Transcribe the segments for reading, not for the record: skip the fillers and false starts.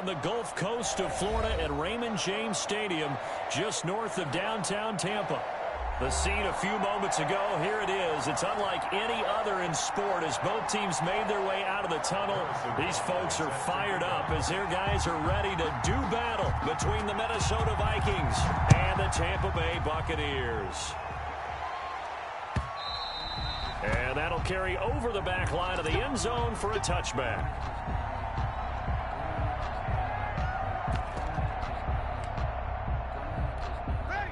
the Gulf Coast of Florida at Raymond James Stadium, just north of downtown Tampa. The scene a few moments ago, here it is. It's unlike any other in sport as both teams made their way out of the tunnel. These folks are fired up as their guys are ready to do battle between the Minnesota Vikings and the Tampa Bay Buccaneers. And that'll carry over the back line of the end zone for a touchback.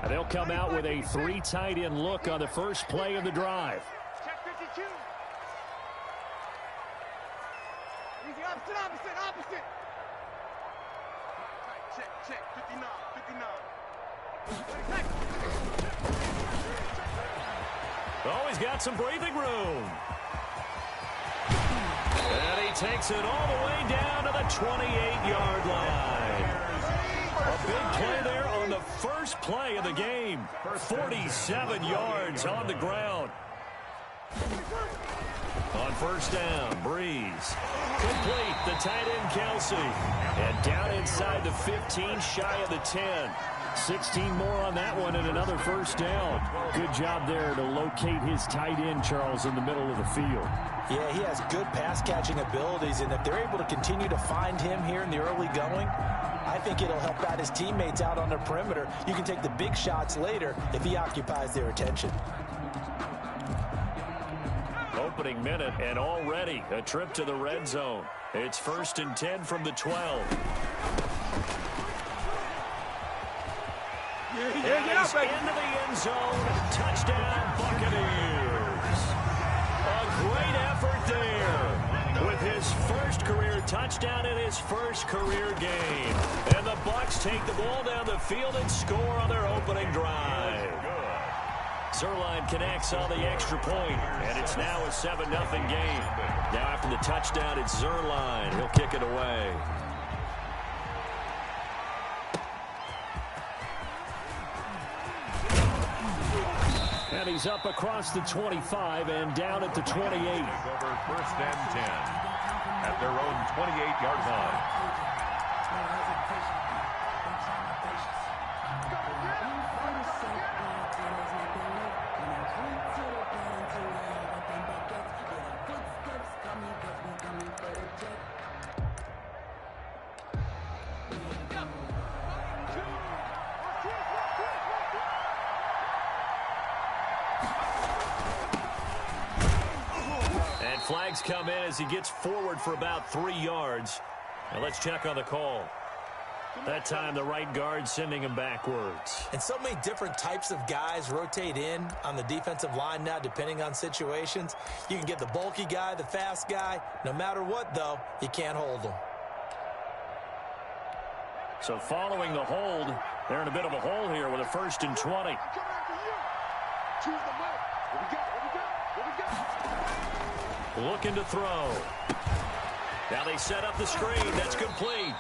They'll come out with a 3 tight end look on the first play of the drive. Check 52. Easy, opposite. Check, 59. Oh, he's got some breathing room. And he takes it all the way down to the 28-yard line. A big play there on the first play of the game. 47 yards on the ground. On first down, Breeze. Complete, the tight end Kelsey. And down inside the 15, shy of the 10. 16 more on that one and another first down. Good job there to locate his tight end, Charles, in the middle of the field. Yeah, he has good pass-catching abilities, and if they're able to continue to find him here in the early going, I think it'll help out his teammates out on the perimeter. You can take the big shots later if he occupies their attention. Opening minute, and already a trip to the red zone. It's 1st and 10 from the 12. He's into the end zone. Touchdown, Buccaneers. A great effort there with his first career touchdown in his first career game. And the Bucs take the ball down the field and score on their opening drive. Zerline connects on the extra point, and it's now a 7-0 game. Now after the touchdown, it's Zerline. He'll kick it away. And he's up across the 25 and down at the 28. Over 1st and 10 at their own 28-yard line. Flags come in as he gets forward for about 3 yards. Now let's check on the call. That time the right guard sending him backwards. And so many different types of guys rotate in on the defensive line now depending on situations. You can get the bulky guy, the fast guy. No matter what, though, you can't hold them. So following the hold, they're in a bit of a hole here with a 1st and 20. Looking to throw. Now they set up the screen. That's complete.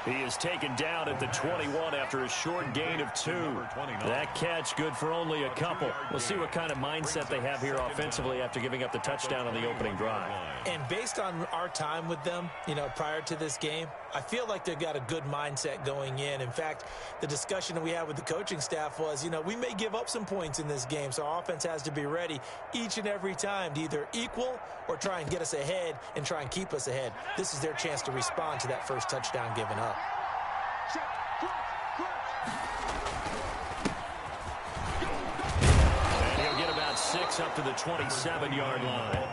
He is taken down at the 21 after a short gain of 2. That catch good for only a couple. We'll see what kind of mindset they have here offensively after giving up the touchdown on the opening drive. And based on our time with them, prior to this game, I feel like they've got a good mindset going in. In fact, the discussion that we had with the coaching staff was, we may give up some points in this game, so our offense has to be ready each and every time to either equal or try and get us ahead and try and keep us ahead. This is their chance to respond to that first touchdown given up. And he'll get about 6 up to the 27-yard line.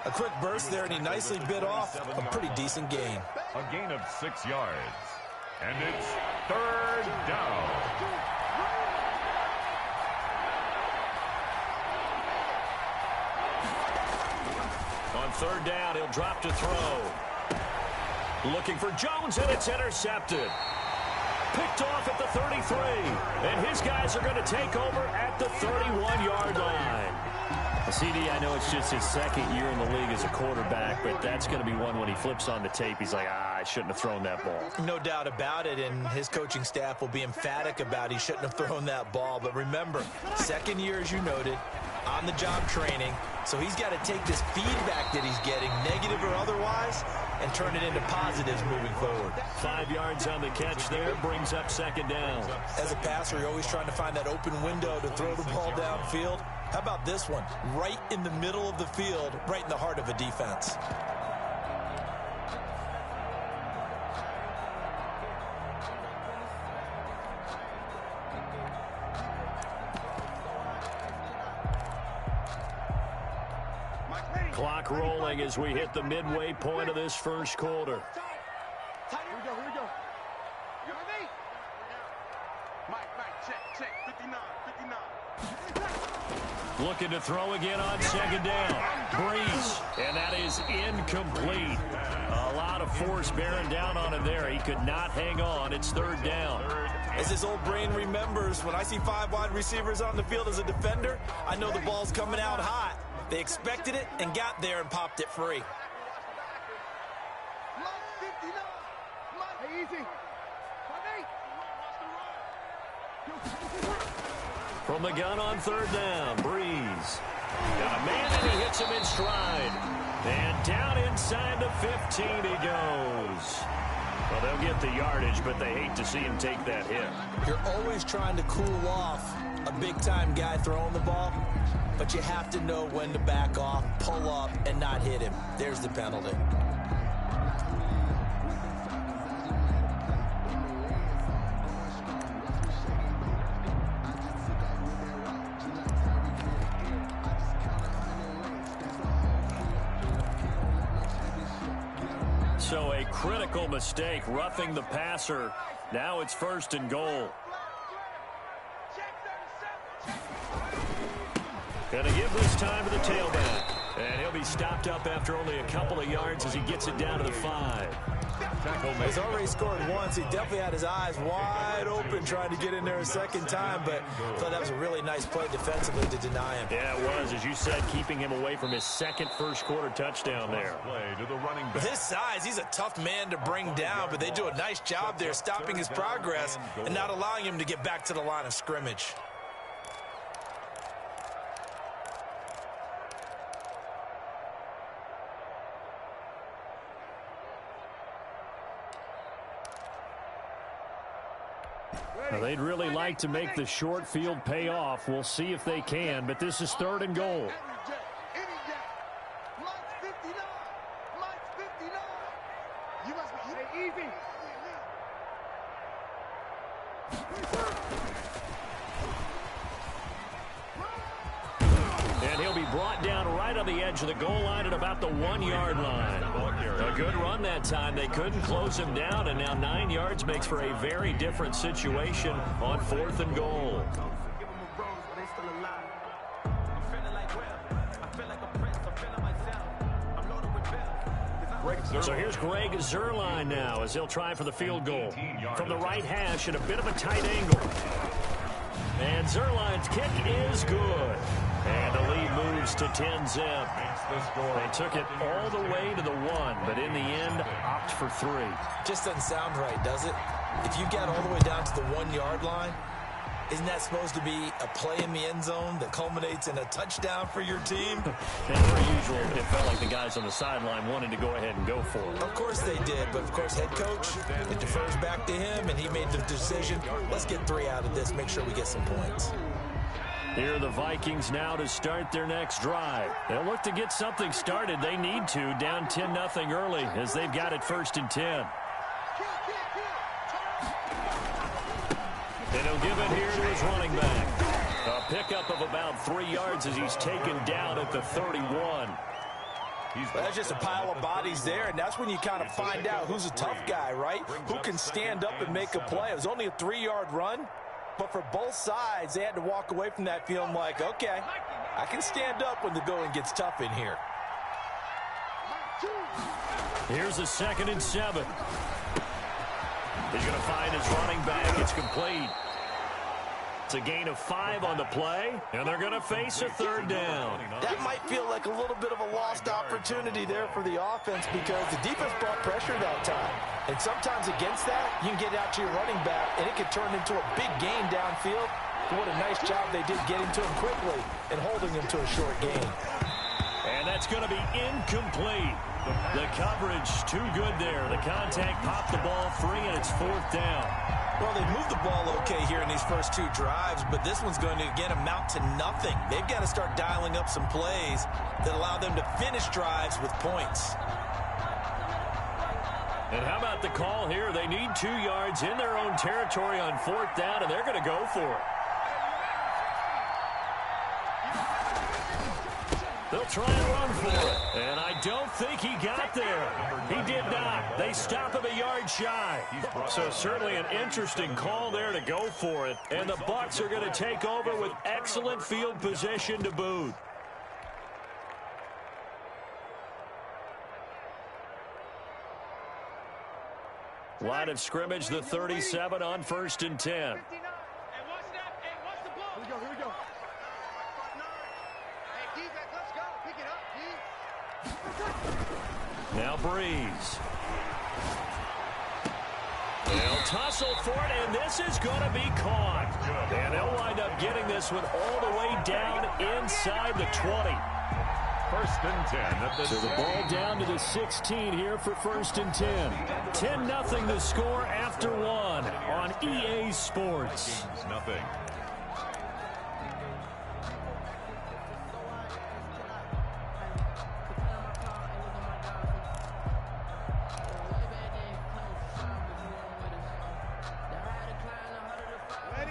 A quick burst there, and he nicely bit off a pretty decent gain. A gain of 6 yards. And it's 3rd down. On 3rd down, he'll drop to throw. Looking for Jones, and it's intercepted. Picked off at the 33. And his guys are going to take over at the 31-yard line. CD, I know it's just his 2nd year in the league as a quarterback, but that's going to be one when he flips on the tape. He's like, I shouldn't have thrown that ball. No doubt about it, and his coaching staff will be emphatic about he shouldn't have thrown that ball. But remember, 2nd year, as you noted, on-the-job training, so he's got to take this feedback that he's getting, negative or otherwise, and turn it into positives moving forward. 5 yards on the catch there, brings up second down. As a passer, you're always trying to find that open window to throw the ball downfield. How about this one? Right in the middle of the field, right in the heart of a defense. Clock rolling as we hit the midway point of this first quarter. Here we go. You with me? Mike, check. 59. Looking to throw again on second down. Breeze, and that is incomplete. A lot of force bearing down on him there. He could not hang on. It's third down. As his old brain remembers, when I see 5 wide receivers on the field as a defender, I know the ball's coming out hot. They expected it and got there and popped it free. Hey, easy. From the gun on third down, Breeze. Got a man and he hits him in stride. And down inside the 15 he goes. Well, they'll get the yardage, but they hate to see him take that hit. You're always trying to cool off a big-time guy throwing the ball, but you have to know when to back off, pull up, and not hit him. There's the penalty. So a critical mistake, roughing the passer. Now it's first and goal. Going to give this time to the tailback. And he'll be stopped up after only a couple of yards as he gets it down to the 5. He's already scored once. He definitely had his eyes wide open trying to get in there a second time, but I thought that was a really nice play defensively to deny him. Yeah, it was, as you said, keeping him away from his second first-quarter touchdown there. With his size, he's a tough man to bring down, but they do a nice job there stopping his progress and not allowing him to get back to the line of scrimmage. Well, they'd really like to make the short field pay off. We'll see if they can, but this is third and goal. You must be easy. And he'll be brought down right on the edge of the goal line at about the 1-yard line. A good run that time. They couldn't close him down, and now 9 yards makes for a very different situation on 4th and goal. So here's Greg Zuerlein now as he'll try for the field goal. From the right hash at a bit of a tight angle. And Zuerlein's kick is good. And the lead moves to 10-zip. They took it all the way to the 1, but in the end, opt for 3. Just doesn't sound right, does it? If you get all the way down to the 1-yard line, isn't that supposed to be a play in the end zone that culminates in a touchdown for your team? And per usual, it felt like the guys on the sideline wanted to go ahead and go for it. Of course they did, but of course head coach, it defers back to him, and he made the decision, let's get 3 out of this, make sure we get some points. Here are the Vikings now to start their next drive. They'll look to get something started. They need to, down 10-0 early as they've got it 1st and 10. And he'll give it here to his running back. A pickup of about 3 yards as he's taken down at the 31. That's just a pile of bodies there, and that's when you kind of find out who's a tough guy, right? Who can stand up and make a play. It was only a 3-yard run, but for both sides, they had to walk away from that feeling like, okay, I can stand up when the going gets tough in here. Here's a 2nd and 7. He's going to find his running back. It's complete. It's a gain of 5 on the play, and they're going to face a 3rd down. That might feel like a little bit of a lost opportunity there for the offense because the defense brought pressure that time. And sometimes against that, you can get out to your running back, and it could turn into a big gain downfield. But what a nice job they did getting to him quickly and holding him to a short gain. And that that's going to be incomplete. The coverage too good there. The contact popped the ball free, and it's 4th down. Well, they moved the ball okay here in these first 2 drives, but this one's going to, again, amount to nothing. They've got to start dialing up some plays that allow them to finish drives with points. And how about the call here? They need 2 yards in their own territory on 4th down, and they're going to go for it. They'll try and run for it. And I don't think he got there. He did not. They stop him a yard shy. So certainly an interesting call there to go for it. And the Bucs are going to take over with excellent field position to boot. Line of scrimmage, the 37 on 1st and 10. Now Breeze. They'll tussle for it, and this is going to be caught. And they'll wind up getting this one all the way down inside the 20. 1st and 10 at the So the ball down to the 16 here for 1st and 10. 10-0 the score after 1 on EA Sports. Nothing.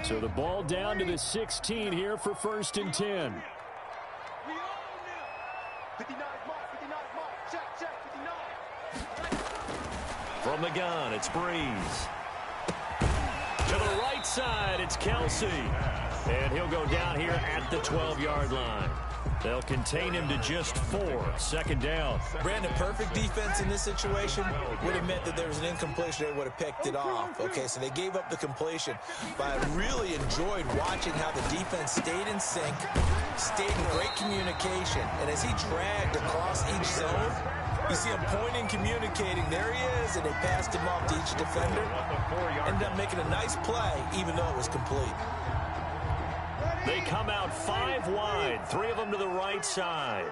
So the ball down to the 16 here for 1st and 10. From the gun, it's Breeze. To the right side, it's Kelsey. And he'll go down here at the 12-yard line. They'll contain him to just 4. 2nd down. Brandon, perfect defense in this situation would have meant that there was an incompletion. They would have picked it off. Okay, so they gave up the completion. But I really enjoyed watching how the defense stayed in sync, stayed in great communication. And as he dragged across each zone, you see him pointing, communicating. There he is, and they passed him off to each defender. Ended up making a nice play, even though it was complete. They come out 5 wide, 3 of them to the right side.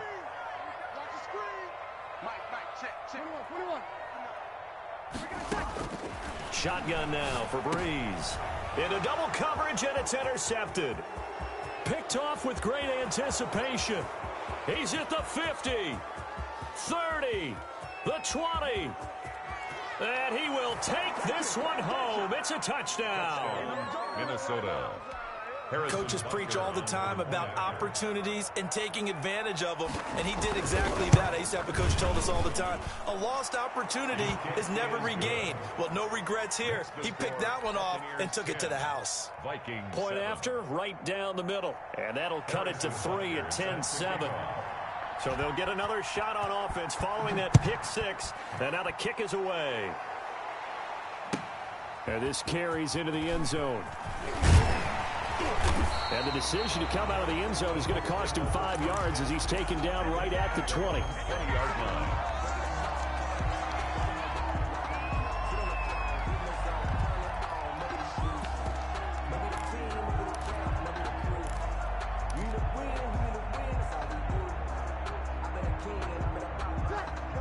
Shotgun now for Breeze. Into double coverage, and it's intercepted. Picked off with great anticipation. He's at the 50, 30, the 20. And he will take this one home. It's a touchdown. Minnesota. Coaches preach all the time about opportunities and taking advantage of them, and he did exactly that. I used to have a coach told us all the time, a lost opportunity is never regained. Well, no regrets here. He picked that one off and took it to the house. Vikings. Point after, right down the middle. And that'll cut it to 3 at 10-7. So they'll get another shot on offense following that pick 6. And now the kick is away. And this carries into the end zone. And the decision to come out of the end zone is going to cost him 5 yards as he's taken down right at the 20. 20-yard line.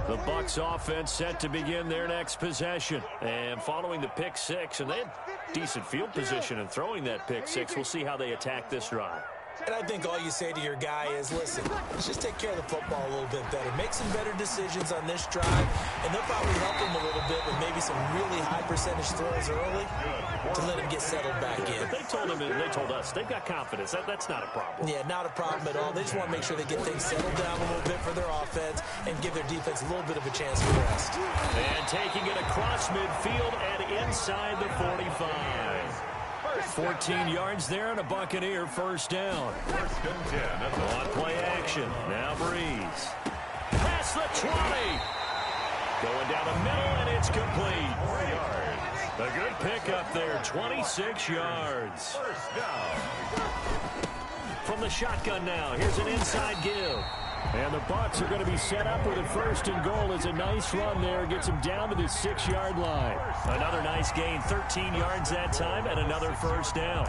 The Bucs offense set to begin their next possession. And following the pick 6, and they had decent field position in throwing that pick 6. We'll see how they attack this drive. And I think all you say to your guy is, listen, let's just take care of the football a little bit better. Make some better decisions on this drive, and they'll probably help him a little bit with maybe some really high percentage throws early to let him get settled back in. But they told him, and they told us, they've got confidence. That's not a problem. Yeah, not a problem at all. They just want to make sure they get things settled down a little bit for their offense and give their defense a little bit of a chance to rest. And taking it across midfield and inside the 45. 14 yards there and a Buccaneer first down. 1st and 10. On play action. Now Breeze. Past the 20. Going down the middle, and it's complete. 4 yards. A good pickup there. 26 yards. 1st down. From the shotgun now. Here's an inside give. And the Bucs are going to be set up with a 1st and goal. As a nice run there. Gets him down to the 6-yard line. Another nice gain. 13 yards that time and another first down.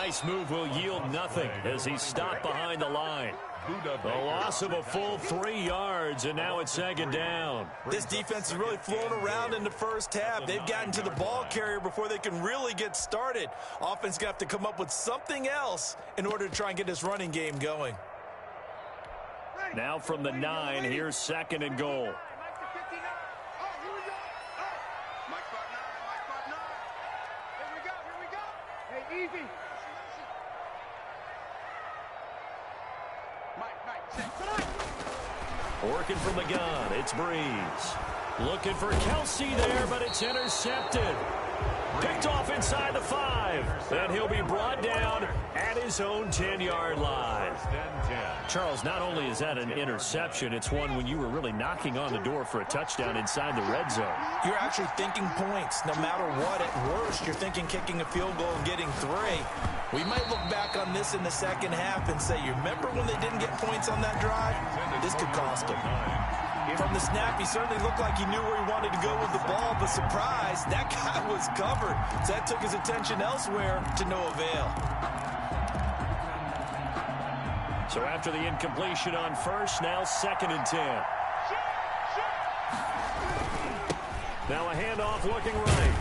nice move will yield nothing as he's stopped behind the line. The loss of a full 3 yards, and now it's second down. This defense is really flown around in the first half. They've gotten to the ball carrier before they can really get started. Offense going to have to come up with something else in order to try and get this running game going. Now from the 9, here's second and goal. Working from the gun, it's Breeze. Looking for Kelsey there, but it's intercepted. Picked off inside the 5. And he'll be brought down at his own 10-yard line. Charles, not only is that an interception, it's one when you were really knocking on the door for a touchdown inside the red zone. You're actually thinking points. No matter what, at worst, you're thinking kicking a field goal and getting 3. We might look back on this in the second half and say, you remember when they didn't get points on that drive? This could cost them. From the snap, he certainly looked like he knew where he wanted to go with the ball, but surprise, that guy was covered. So that took his attention elsewhere to no avail. So after the incompletion on first, now second and 10. Now a handoff looking right.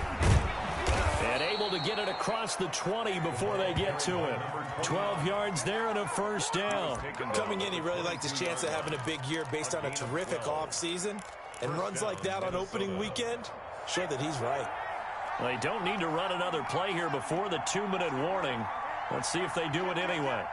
And able to get it across the 20 before they get to him. 12 yards there and a first down. Coming in, he really liked his chance of having a big year based on a terrific offseason. And runs like that on opening weekend, show that he's right. They don't need to run another play here before the 2-minute warning. Let's see if they do it anyway.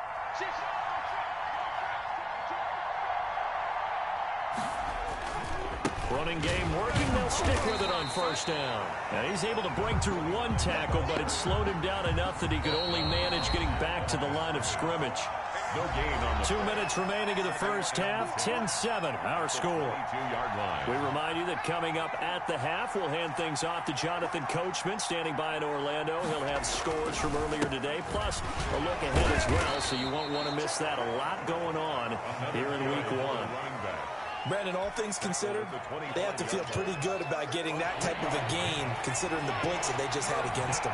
Running game working, they'll stick with it on first down. And he's able to break through 1 tackle, but it slowed him down enough that he could only manage getting back to the line of scrimmage. No gain on the 2 minutes remaining in the first half, 10-7, our score. We remind you that coming up at the half, we'll hand things off to Jonathan Coachman, standing by in Orlando. He'll have scores from earlier today, plus a look ahead as well, so you won't want to miss that. A lot going on here in week 1. Brandon, all things considered, they have to feel pretty good about getting that type of a gain, considering the blitz that they just had against them.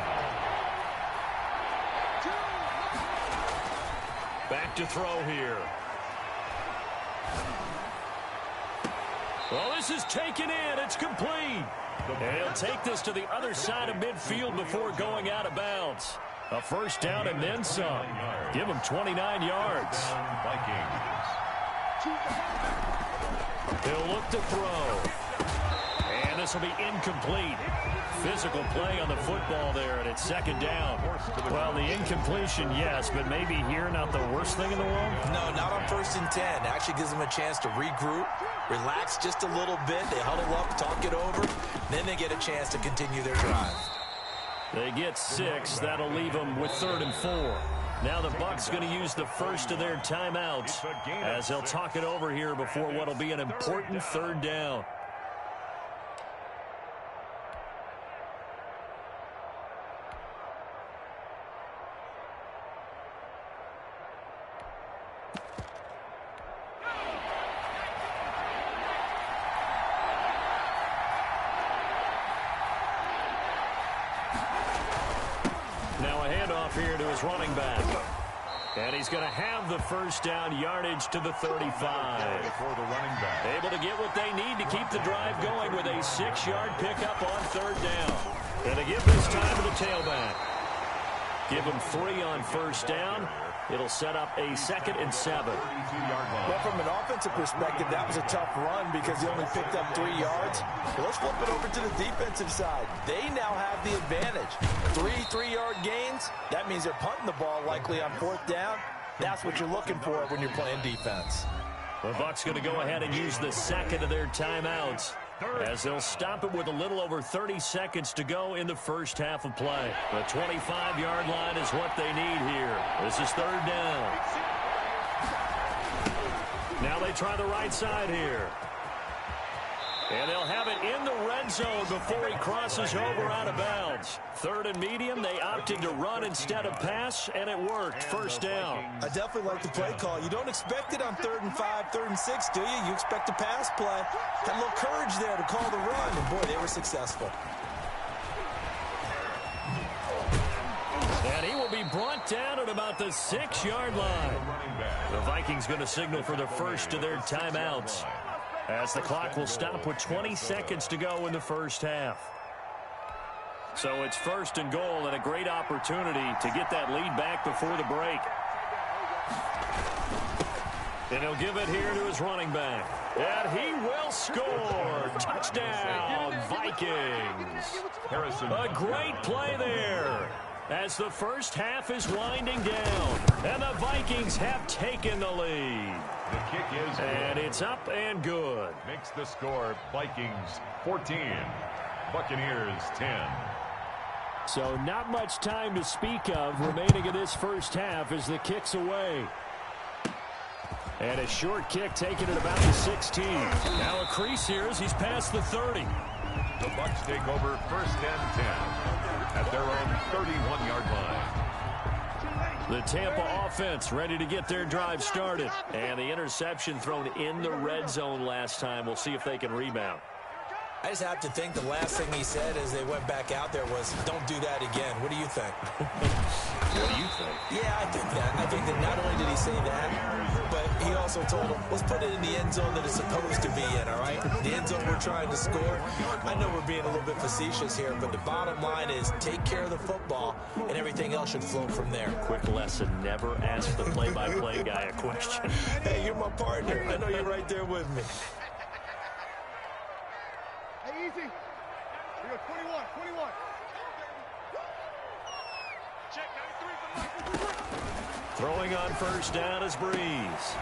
Back to throw here. Well, this is taken in. It's complete. And he'll take this to the other side of midfield before going out of bounds. A first down and then some. Give him 29 yards. He'll look to throw. And this will be incomplete. Physical play on the football there, and it's second down. Well, the incompletion, yes, but maybe here not the worst thing in the world? No, not on 1st and 10. Actually gives them a chance to regroup, relax just a little bit. They huddle up, talk it over. Then they get a chance to continue their drive. They get 6. That'll leave them with 3rd and 4. Now the Bucs going to use the first of their timeouts as they'll talk it over here before what will be an important 3rd down. Now a handoff here to his running back. And he's going to have the first down, yardage to the 35. For the running back. Able to get what they need to keep the drive going with a 6-yard pickup on 3rd down. And to give this time to the tailback. Give him 3 on first down. It'll set up a 2nd and 7. Well, from an offensive perspective, that was a tough run because he only picked up 3 yards. Well, let's flip it over to the defensive side. They now have the advantage. 3 3-yard gains. That means they're punting the ball likely on 4th down. That's what you're looking for when you're playing defense. The Bucs going to go ahead and use the second of their timeouts as they'll stop it with a little over 30 seconds to go in the first half of play. The 25-yard line is what they need here. This is 3rd down. Now they try the right side here. And they'll have it in the red zone before he crosses over out of bounds. 3rd and medium, they opted to run instead of pass, and it worked. First down. I definitely like the play call. You don't expect it on 3rd and 5, 3rd and 6, do you? You expect a pass play. Had a little courage there to call the run, and boy, they were successful. And he will be brought brought down at about the 6-yard line. The Vikings going to signal for the first of their timeouts, as the clock will stop with 20 seconds to go in the first half. So it's 1st and goal, and a great opportunity to get that lead back before the break. And he'll give it here to his running back. And he will score. Touchdown, Vikings. A great play there as the first half is winding down. And the Vikings have taken the lead. The kick is good. And it's up and good. Makes the score Vikings 14, Buccaneers 10. So not much time to speak of remaining in this first half as the kick's away. And a short kick taken at about the 16. Now a crease here as he's past the 30. The Bucs take over 1st and 10 at their own 31-yard line. The Tampa offense ready to get their drive started. And the interception thrown in the red zone last time. We'll see if they can rebound. I just have to think the last thing he said as they went back out there was, don't do that again. What do you think? What do you think? Yeah, I think that. I think that not only did he say that, but he also told them, let's put it in the end zone that it's supposed to be in, all right? The end zone we're trying to score. I know we're being a little bit facetious here, but the bottom line is take care of the football, and everything else should flow from there. Quick lesson, never ask the play-by-play guy a question. Hey, you're my partner. I know you're right there with me. Hey, easy. We go 21, 21. Check 93. Throwing on first down is Breeze.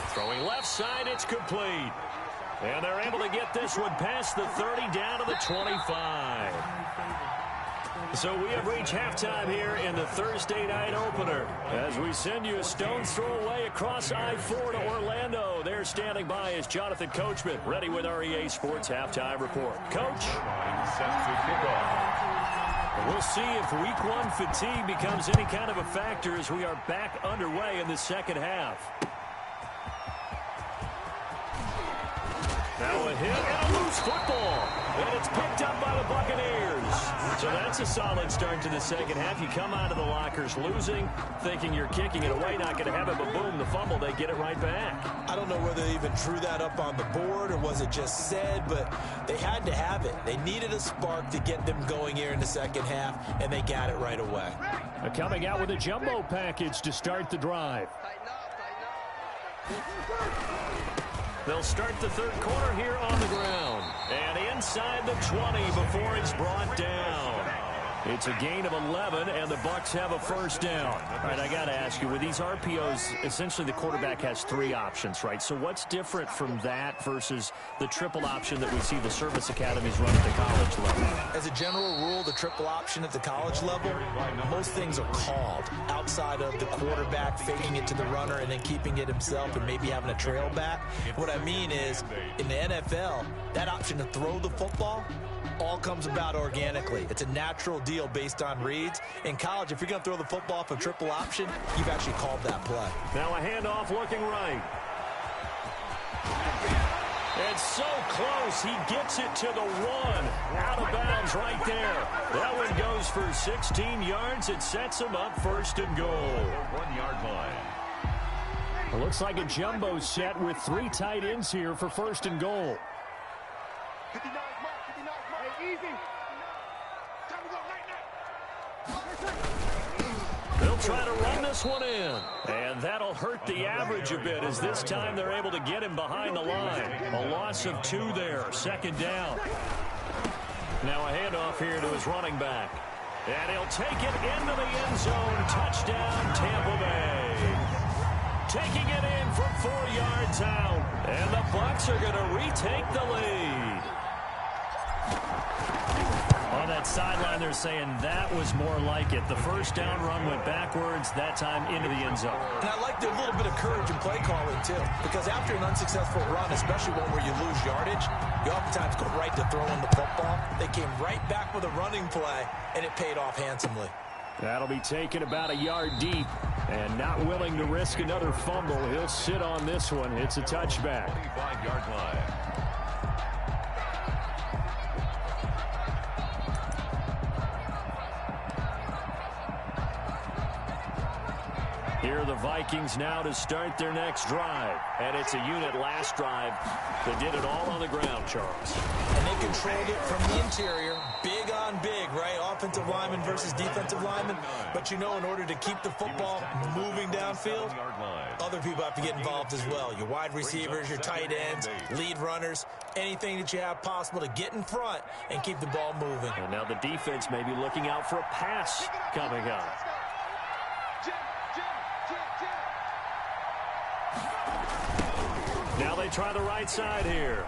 Throwing left side, it's complete. And they're able to get this one past the 30 down to the 25. So we have reached halftime here in the Thursday night opener as we send you a stone's throw away across I-4 to Orlando. There standing by is Jonathan Coachman, ready with our EA Sports Halftime Report. Coach? Set to kick off. We'll see if week one fatigue becomes any kind of a factor as we are back underway in the second half. Now a hit and a loose football. And it's picked up by the Buccaneers. So that's a solid start to the second half. You come out of the lockers losing, thinking you're kicking it away, not going to have it, but boom, the fumble, they get it right back. I don't know whether they even drew that up on the board or was it just said, but they had to have it. They needed a spark to get them going here in the second half, and they got it right away. Coming out with a jumbo package to start the drive. They'll start the third quarter here on the ground. And inside the 20 before it's brought down. It's a gain of 11, and the Bucs have a first down. All right, I got to ask you, with these RPOs, essentially the quarterback has 3 options, right? So what's different from that versus the triple option that we see the service academies run at the college level? As a general rule, the triple option at the college level, most things are called outside of the quarterback faking it to the runner and then keeping it himself and maybe having a trail back. What I mean is, in the NFL, that option to throw the football all comes about organically. It's a natural deal based on reads. In college, if you're going to throw the football off a triple option, you've actually called that play. Now a handoff looking right. It's so close. He gets it to the 1. Out of bounds right there. That one goes for 16 yards. It sets him up first and goal. 1-yard line. It looks like a jumbo set with 3 tight ends here for first and goal. 59 mark. Hey, easy. Time to go, Nite. They'll try to run this one in. And that'll hurt the average a bit as this time they're able to get him behind the line. A loss of 2 there. Second down. Now a handoff here to his running back. And he'll take it into the end zone. Touchdown, Tampa Bay. Taking it in from 4 yards out. And the Bucs are going to retake the lead. On that sideline, they're saying that was more like it. The first down run went backwards, that time into the end zone. And I like the little bit of courage in play calling, too, because after an unsuccessful run, especially one where you lose yardage, you oftentimes go right to throwing the football. They came right back with a running play, and it paid off handsomely. That'll be taken about a yard deep, and not willing to risk another fumble. He'll sit on this one. It's a touchback. 25-yard line. Here are the Vikings now to start their next drive. And it's a unit last drive that did it all on the ground, Charles. And they controlled it from the interior. Big on big, right? Offensive lineman versus defensive lineman. But you know, in order to keep the football moving downfield, other people have to get involved as well. Your wide receivers, your tight ends, lead runners, anything that you have possible to get in front and keep the ball moving. And now the defense may be looking out for a pass coming up. Now they try the right side here.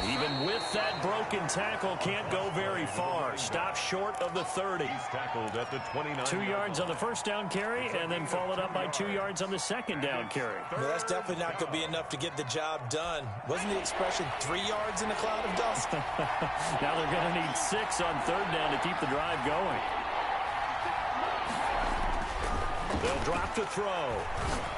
Even with that broken tackle, can't go very far. Stop short of the 30. He's tackled at the 29. 2 yards on the first down carry, and then followed up by 2 yards on the second down carry. Well, that's definitely not going to be enough to get the job done. Wasn't the expression 3 yards in a cloud of dust? Now they're going to need 6 on third down to keep the drive going. They'll drop to throw.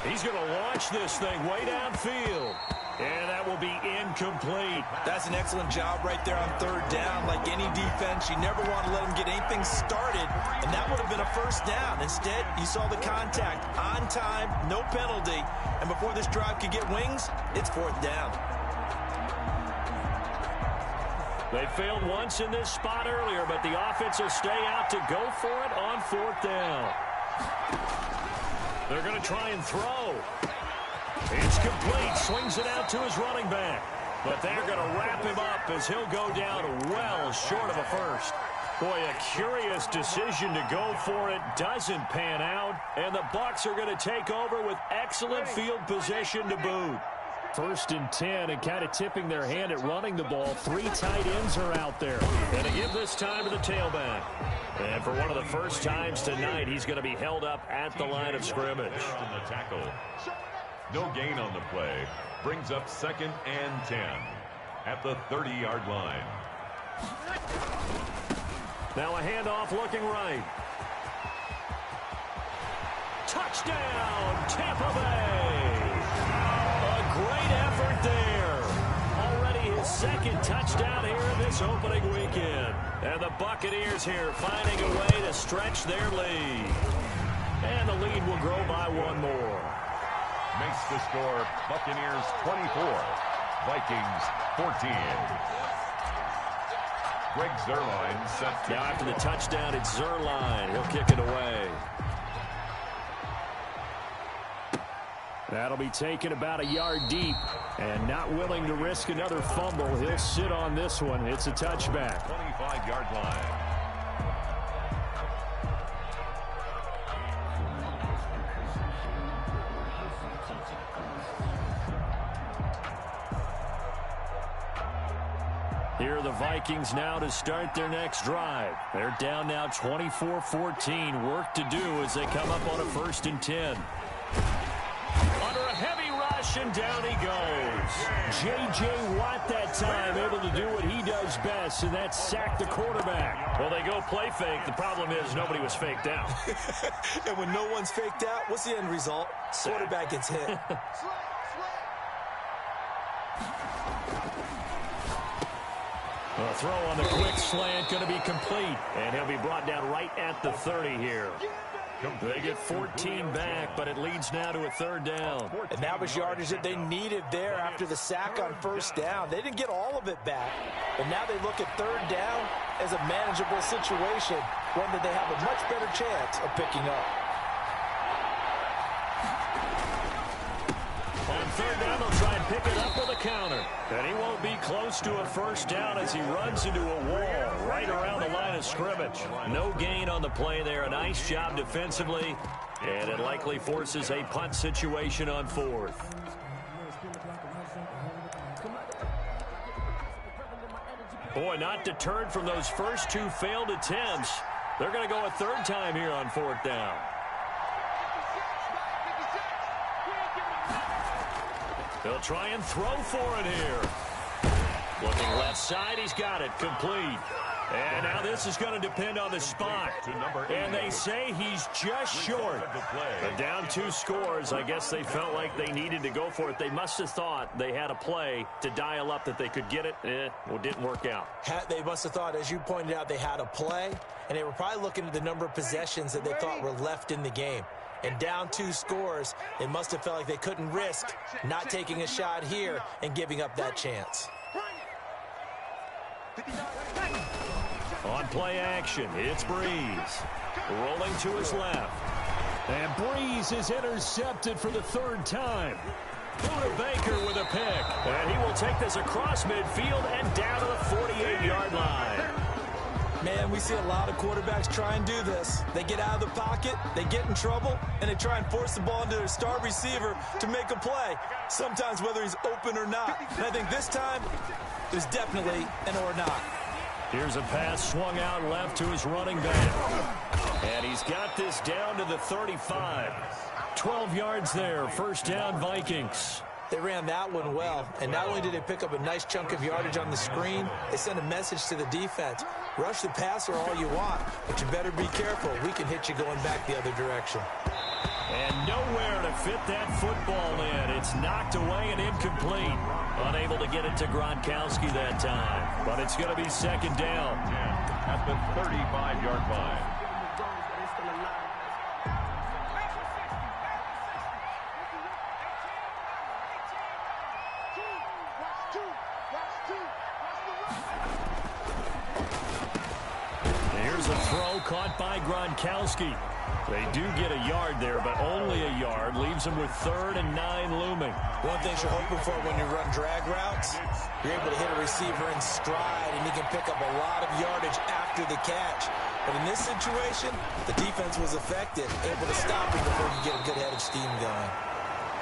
He's going to launch this thing way downfield. And that will be incomplete. That's an excellent job right there on third down. Like any defense, you never want to let them get anything started, and that would have been a first down. Instead, you saw the contact on time, no penalty, and before this drive could get wings, it's fourth down. They failed once in this spot earlier, but the offense will stay out to go for it on fourth down. They're going to try and throw. It's complete. Swings it out to his running back. But they're going to wrap him up as he'll go down well short of a first. Boy, a curious decision to go for it. Doesn't pan out. And the Bucs are going to take over with excellent field position to boot. 1st and 10, and kind of tipping their hand at running the ball. 3 tight ends are out there. And to give this time to the tailback. And for one of the first times tonight, he's going to be held up at the line of scrimmage. In the tackle. No gain on the play. Brings up 2nd and 10 at the 30-yard line. Now a handoff looking right. Touchdown, Tampa Bay. A great effort there. Already his 2nd touchdown here this opening weekend. And the Buccaneers here finding a way to stretch their lead. And the lead will grow by 1 more. Makes the score Buccaneers 24, Vikings 14. Greg Zuerlein set. Now after the touchdown, it's Zuerlein. He'll kick it away. That'll be taken about a yard deep. And not willing to risk another fumble, he'll sit on this one. It's a touchback. 25-yard line. Here are the Vikings now to start their next drive. They're down now 24-14. Work to do as they come up on a 1st and 10. Under a heavy rush, and down he goes. J.J. Watt that time able to do what he does best, and that's sack the quarterback. Well, they go play fake. The problem is nobody was faked out. And when no one's faked out, what's the end result? Quarterback gets hit. A throw on the quick slant going to be complete. And he'll be brought down right at the 30 here. They get 14 back, but it leads now to a 3rd down. And that was yardage that they needed there after the sack on 1st down. They didn't get all of it back. But now they look at 3rd down as a manageable situation, one that they have a much better chance of picking up. On 3rd down, they'll try and pick it up with a counter. And he won't be close to a 1st down as he runs into a wall right around the line of scrimmage. No gain on the play there. A nice job defensively. And it likely forces a punt situation on 4th. Boy, not deterred from those first 2 failed attempts. They're going to go a 3rd time here on 4th down. They'll try and throw for it here. Looking left side, he's got it, complete. And now this is going to depend on the spot. And they say he's just short. But down 2 scores, I guess they felt like they needed to go for it. They must have thought they had a play to dial up that they could get it. Well, it didn't work out. They must have thought, as you pointed out, they had a play. and they were probably looking at the number of possessions that they thought were left in the game. And down 2 scores, they must have felt like they couldn't risk not taking a shot here and giving up that chance. On play action, it's Breeze. Rolling to his left. And Breeze is intercepted for the 3rd time. Buda Baker with a pick. And he will take this across midfield and down to the 48-yard line. Man, we see a lot of quarterbacks try and do this. They get out of the pocket, they get in trouble, and they try and force the ball into their star receiver to make a play, sometimes whether he's open or not. And I think this time, there's definitely an or not. Here's a pass swung out left to his running back. And he's got this down to the 35. 12 yards there, 1st down Vikings. They ran that one well, and not only did they pick up a nice chunk of yardage on the screen, they sent a message to the defense. Rush the passer all you want, but you better be careful. We can hit you going back the other direction. And nowhere to fit that football in. It's knocked away and incomplete. Unable to get it to Gronkowski that time. But it's going to be 2nd down. At the 35-yard line. Here's a throw caught by Gronkowski. They do get a yard there, but only a yard. Leaves them with 3rd and 9 looming. One thing you're hoping for when you run drag routes, you're able to hit a receiver in stride, and he can pick up a lot of yardage after the catch. But in this situation, the defense was effective, able to stop him before he get a good head of steam going.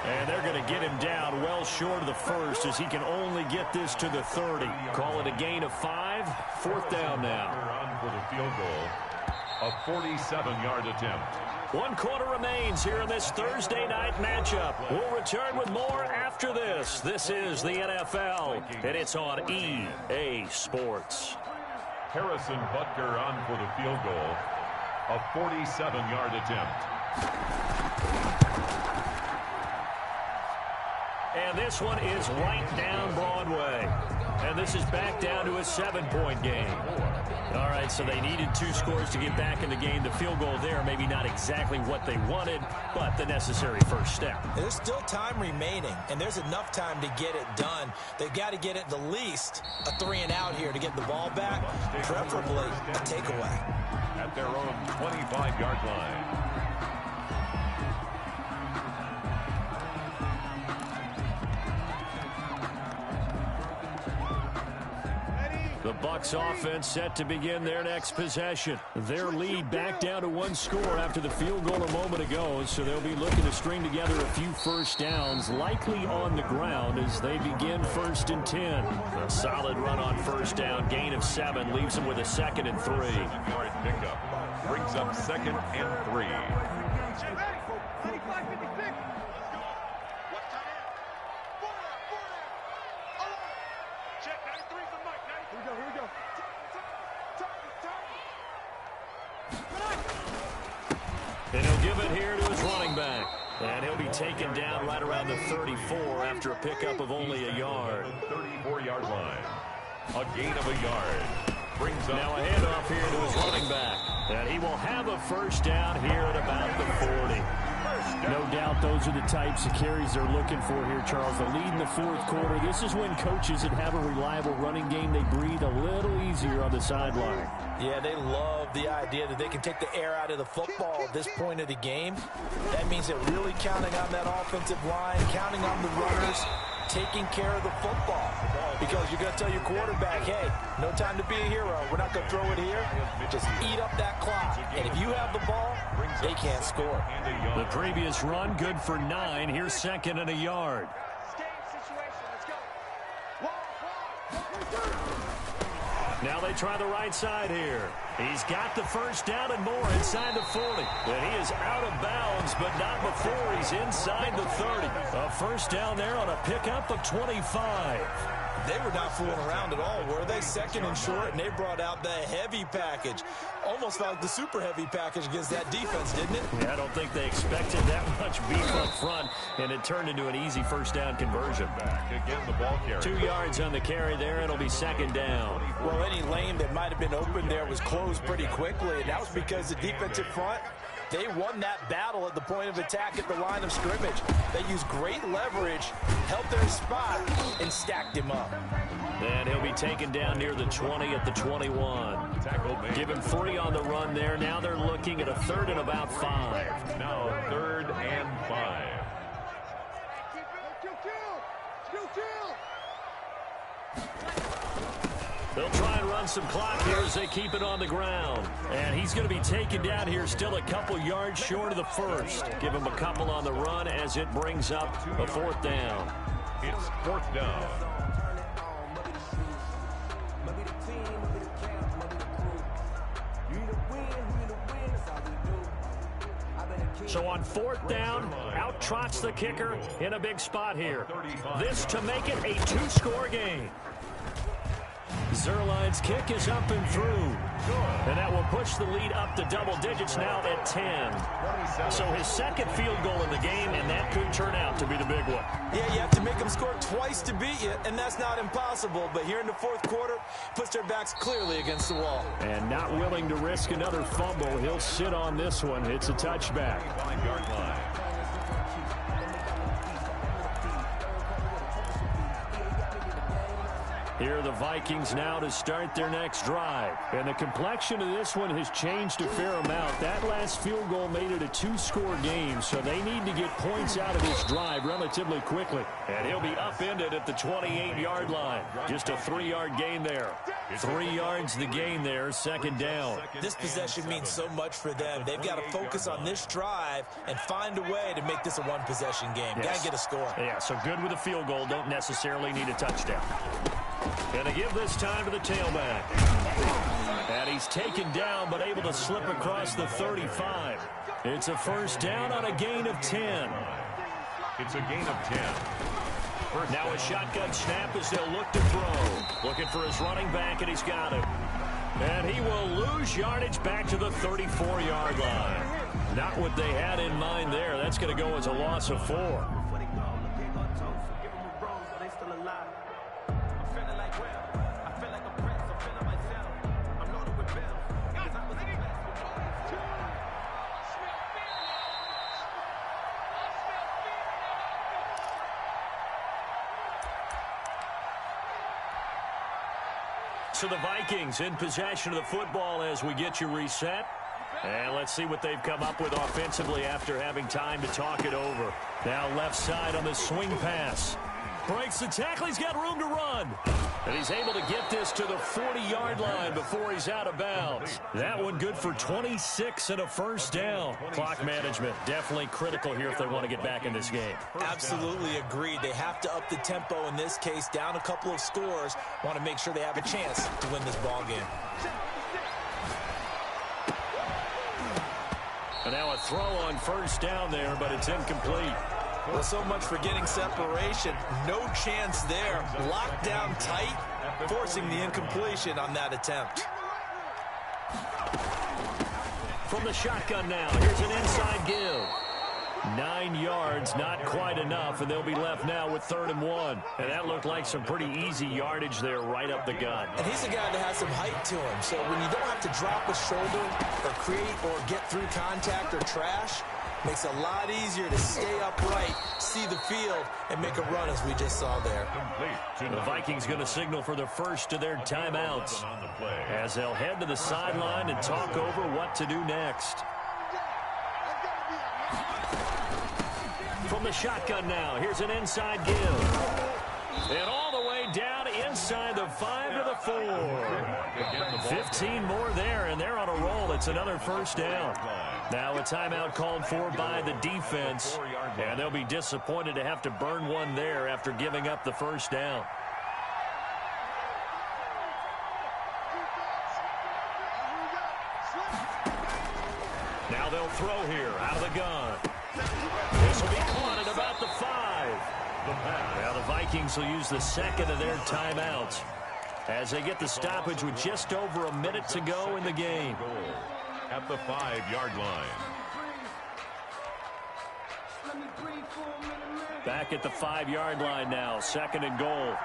And they're going to get him down well short of the 1st as he can only get this to the 30. Call it a gain of 5. 4th down now. On for the field goal. A 47-yard attempt. 1 quarter remains here in this Thursday night matchup. We'll return with more after this. This is the NFL, and it's on EA Sports. Harrison Butker on for the field goal. A 47-yard attempt. And this one is right down Broadway. And this is back down to a 7-point game. All right, so they needed 2 scores to get back in the game. The field goal there, maybe not exactly what they wanted, but the necessary first step. There's still time remaining, and there's enough time to get it done. They've got to get at the least a 3-and-out here to get the ball back, preferably a takeaway. At their own 25-yard line. The Bucs offense set to begin their next possession. Their lead back down to 1 score after the field goal a moment ago, so they'll be looking to string together a few first downs, likely on the ground as they begin 1st and 10. A solid run on 1st down, gain of 7, leaves them with a 2nd and 3. 7-yard pickup brings up 2nd and 3. And he'll give it here to his running back. And he'll be taken down right around the 34 after a pickup of only a yard. 34-yard line. A gain of a yard. Brings up now a handoff here to his running back. And he will have a 1st down here at about the 40. No doubt those are the types of carries they're looking for here, Charles. The lead in the 4th quarter. This is when coaches that have a reliable running game, they breathe a little easier on the sideline. Yeah, they love the idea that they can take the air out of the football at this point of the game. That means they're really counting on that offensive line, counting on the runners, taking care of the football. Because you're going to tell your quarterback, hey, no time to be a hero. We're not going to throw it here. Just eat up that clock. And if you have the ball, they can't score. The previous run, good for 9. Here's 2nd and a yard. Now they try the right side here. He's got the 1st down and more inside the 40. And he is out of bounds, but not before he's inside the 30. A 1st down there on a pickup of 25. They were not fooling around at all, were they? 2nd and short, and they brought out the heavy package. Almost felt like the super heavy package against that defense, didn't it? Yeah, I don't think they expected that much beef up front, and it turned into an easy 1st down conversion. Back again, the ball carrier. 2 yards on the carry there. It'll be 2nd down. Well, any lane that might have been open there was closed pretty quickly, and that was because the defensive front, they won that battle at the point of attack at the line of scrimmage. They used great leverage, held their spot, and stacked him up. And he'll be taken down near the 20 at the 21. Give him 3 on the run there. Now they're looking at a 3rd and about 5. Now 3rd and 5. They'll try and run some clock here as they keep it on the ground. And he's going to be taken down here still a couple yards short of the first. Give him a couple on the run as it brings up a 4th down. It's 4th down. So on 4th down, out trots the kicker in a big spot here. This to make it a 2-score game. Zerline's kick is up and through. And that will push the lead up to double digits now at 10. So his 2nd field goal in the game, and that could turn out to be the big one. Yeah, you have to make them score twice to beat you, and that's not impossible. But here in the 4th quarter, puts their backs clearly against the wall. And not willing to risk another fumble. He'll sit on this one. It's a touchback. 5-yard line. Here are the Vikings now to start their next drive. And the complexion of this one has changed a fair amount. That last field goal made it a 2-score game, so they need to get points out of this drive relatively quickly. And he'll be upended at the 28-yard line. Just a 3-yard gain there. 3 yards the gain there, 2nd down. This possession means so much for them. They've got to focus on this drive and find a way to make this a 1-possession game. Yes. Got to get a score. Yeah, so good with a field goal. Don't necessarily need a touchdown. Gonna give this time to the tailback. And he's taken down, but able to slip across the 35. It's a 1st down on a gain of 10. It's a gain of 10. Now a shotgun snap as they'll look to throw. Looking for his running back, and he's got it. And he will lose yardage back to the 34-yard line. Not what they had in mind there. That's going to go as a loss of 4. So the Vikings in possession of the football as we get you reset. And let's see what they've come up with offensively after having time to talk it over. Now left side on the swing pass. Breaks the tackle. He's got room to run. And he's able to get this to the 40-yard line before he's out of bounds. That one good for 26 and a 1st down. Clock management definitely critical here if they want to get back in this game. Absolutely agreed. They have to up the tempo in this case, down a couple of scores. Want to make sure they have a chance to win this ball game. And now a throw on 1st down there, but it's incomplete. Well, so much for getting separation. No chance there. Locked down tight, forcing the incompletion on that attempt. From the shotgun now, here's an inside give. 9 yards, not quite enough, and they'll be left now with 3rd and 1. And that looked like some pretty easy yardage there right up the gut. And he's a guy that has some height to him, so when you don't have to drop a shoulder or create or get through contact or trash, makes it a lot easier to stay upright, see the field, and make a run as we just saw there. The Vikings going to signal for the first of their timeouts as they'll head to the sideline and talk over what to do next. From the shotgun now, here's an inside give. And all the way down inside the 5 to the 4. 15 more there, and they're on a roll. It's another 1st down. Now a timeout called for by the defense, and they'll be disappointed to have to burn one there after giving up the 1st down. Now they'll throw here out of the gun. This will be caught at about the 5. Now the Vikings will use the 2nd of their timeouts as they get the stoppage with just over a minute to go in the game. At the 5-yard line. Back at the 5-yard line now, 2nd and goal.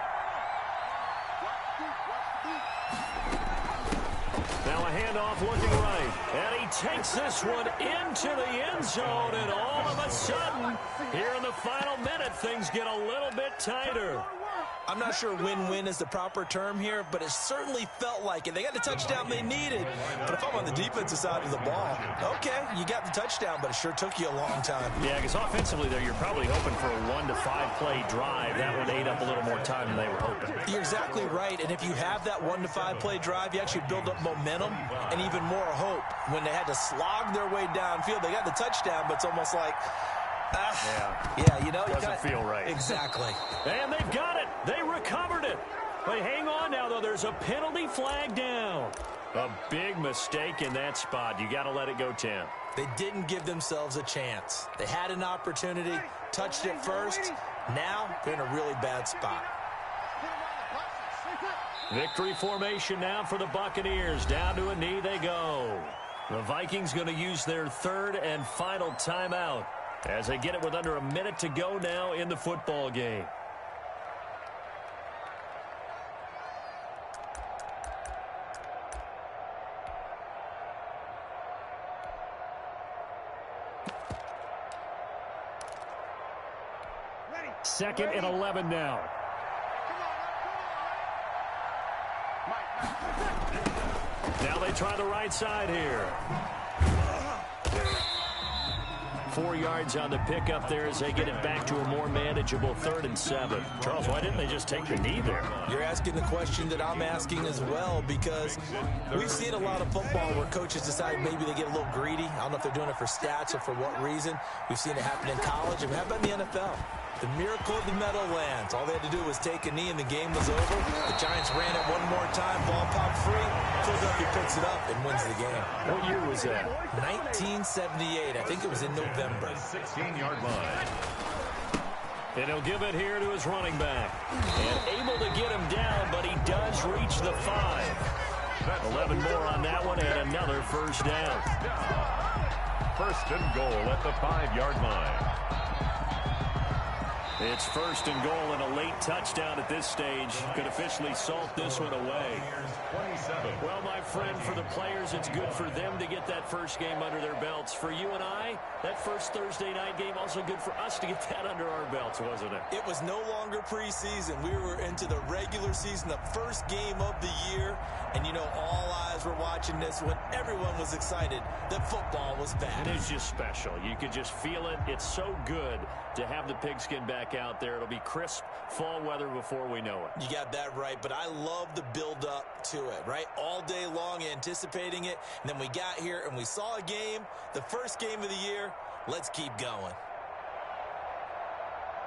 handoff looking right. And he takes this one into the end zone. And all of a sudden, here in the final minute, things get a little bit tighter. I'm not sure win-win is the proper term here, but it certainly felt like it. They got the touchdown they needed. But if I'm on the defensive side of the ball, okay, you got the touchdown, but it sure took you a long time. Yeah, because offensively there, you're probably hoping for a 1 to 5 play drive. That would ate up a little more time than they were hoping. You're exactly right. And if you have that 1 to 5 play drive, you actually build up momentum and even more hope. When they had to slog their way downfield, they got the touchdown, but it's almost like, yeah, you know, doesn't feel right. Exactly. And they've got it. They recovered it. But hang on now, though. There's a penalty flag down. A big mistake in that spot. You got to let it go 10. They didn't give themselves a chance. They had an opportunity, touched it first. Now they're in a really bad spot. Victory formation now for the Buccaneers. Down to a knee they go. The Vikings going to use their third and final timeout as they get it with under a minute to go now in the football game. Second and 11 now. Now they try the right side here. 4 yards on the pickup there as they get it back to a more manageable 3rd and 7. Charles, why didn't they just take the knee there? You're asking the question that I'm asking as well, because we've seen a lot of football where coaches decide maybe they get a little greedy. I don't know if they're doing it for stats or for what reason. We've seen it happen in college. And how about in the NFL? The miracle of the Meadowlands. All they had to do was take a knee and the game was over. The Giants ran it one more time. Ball popped free. Philadelphia picks it up and wins the game. What year was that? 1978. I think it was in November. 16-yard line. And he'll give it here to his running back. And able to get him down, but he does reach the 5. 11 more on that one and another first down. First and goal at the 5-yard line. It's first and goal and a late touchdown at this stage. Could officially salt this one away. 27. Well, my friend, for the players, it's good for them to get that first game under their belts. For you and I, that first Thursday night game, also good for us to get that under our belts, wasn't it? It was no longer preseason. We were into the regular season, the first game of the year. And, you know, all eyes were watching this when everyone was excited that football was back. And it's just special. You could just feel it. It's so good to have the pigskin back out there. It'll be crisp fall weather before we know it. You got that right, but I love the build-up to it, right? All day long anticipating it, and then we got here and we saw a game, the first game of the year. Let's keep going.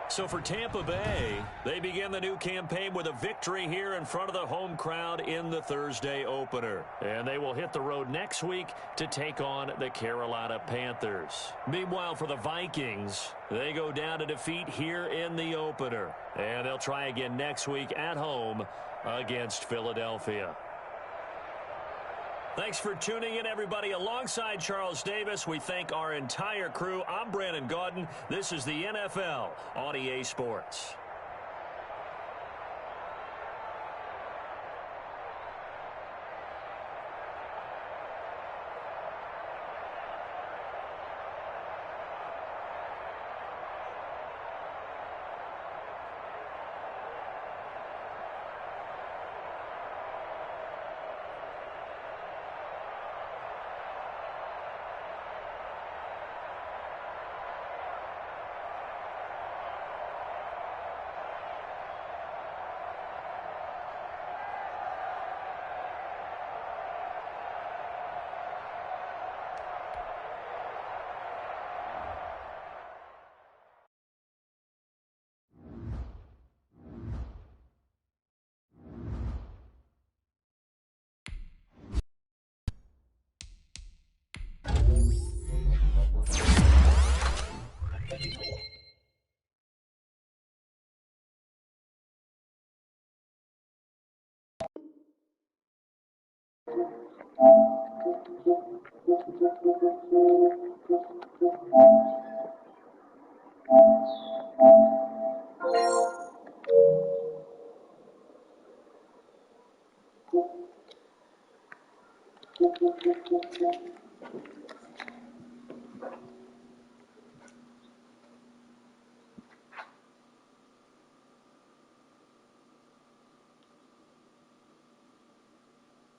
So for Tampa Bay, they begin the new campaign with a victory here in front of the home crowd in the Thursday opener. And they will hit the road next week to take on the Carolina Panthers. Meanwhile, for the Vikings, they go down to defeat here in the opener. And they'll try again next week at home against Philadelphia. Thanks for tuning in, everybody. Alongside Charles Davis, we thank our entire crew. I'm Brandon Gaudin. This is the NFL on EA Sports.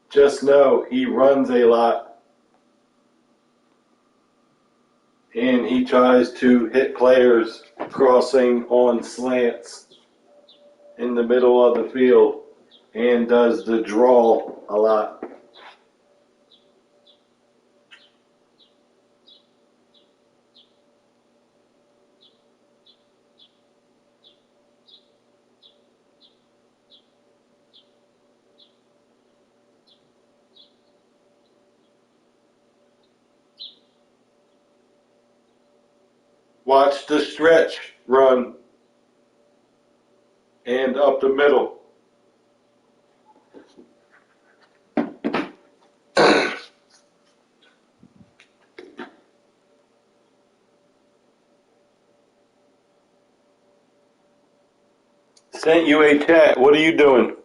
Just know he runs a lot, and he tries to hit players crossing on slants in the middle of the field and does the draw a lot. Watch the stretch run and up the middle. Sent you a chat. What are you doing?